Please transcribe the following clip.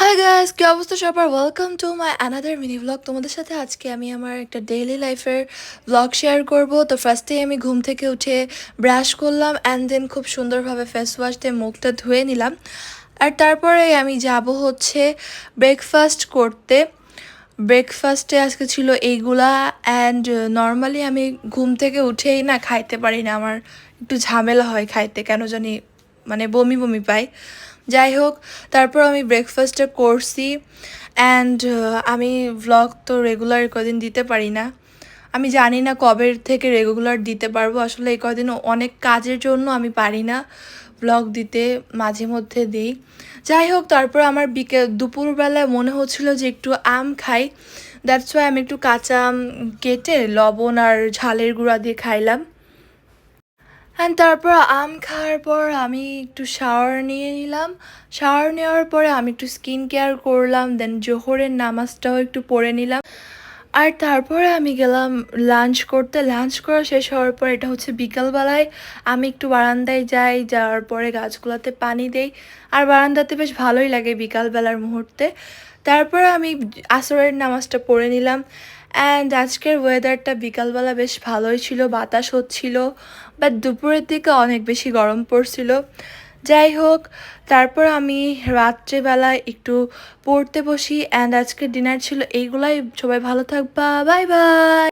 Hi guys, কি অবস্থা সবার? Welcome to my another mini blog. তোমাদের সাথে আজকে আমি আমার একটা ডেইলি লাইফের ব্লগ শেয়ার করব। তো ফার্স্টে আমি ঘুম থেকে উঠে ব্রাশ করলাম অ্যান্ড দেন খুব সুন্দরভাবে ফেস ওয়াশ দিয়ে মুখটা ধুয়ে নিলাম। আর তারপরে আমি যাব হচ্ছে ব্রেকফাস্ট করতে। ব্রেকফাস্টে আজকে ছিল এইগুলা অ্যান্ড নর্মালি আমি ঘুম থেকে উঠেই না খাইতে পারি না, আমার একটু ঝামেলা হয় খাইতে, কেন জানি মানে বমি বমি পাই। যাই হোক, তারপর আমি ব্রেকফাস্টটা করছি অ্যান্ড আমি ভ্লগ তো রেগুলার কদিন দিতে পারি না। আমি জানি না কবে থেকে রেগুলার দিতে পারবো, আসলে এই কদিন অনেক কাজের জন্য আমি পারি না ভ্লগ দিতে, মাঝে মধ্যে দিই। যাই হোক, তারপর আমার দুপুরবেলায় মনে হচ্ছিল যে একটু আম খাই, দ্যাটস ওয়াই আমি একটু কাঁচা আম কেটে লবণ আর ঝালের গুঁড়া দিয়ে খাইলাম। অ্যান্ড তারপর আম খাওয়ার পর আমি একটু শাওয়ার নিয়ে নিলাম। শাওয়ার নেওয়ার পরে আমি একটু স্কিন কেয়ার করলাম, দেন জোহরের নামাজটাও একটু পড়ে নিলাম। আর তারপরে আমি গেলাম লাঞ্চ করতে। লাঞ্চ করা শেষ হওয়ার পর, এটা হচ্ছে বিকালবেলায়, আমি একটু বারান্দায় যাই, যাওয়ার পরে গাছগুলোতে পানি দেই। আর বারান্দাতে বেশ ভালোই লাগে বিকালবেলার মুহূর্তে। তারপরে আমি আসরের নামাজটা পড়ে নিলাম। অ্যান্ড আজকের ওয়েদারটা বিকালবেলা বেশ ভালোই ছিল, বাতাস হচ্ছিল, বাট দুপুরের দিকে অনেক বেশি গরম পড়ছিল। যাই হোক, তারপর আমি রাত্রেবেলায় একটু পড়তে বসি অ্যান্ড আজকের ডিনার ছিল এইগুলাই। সবাই ভালো থাকবা, বাই বাই।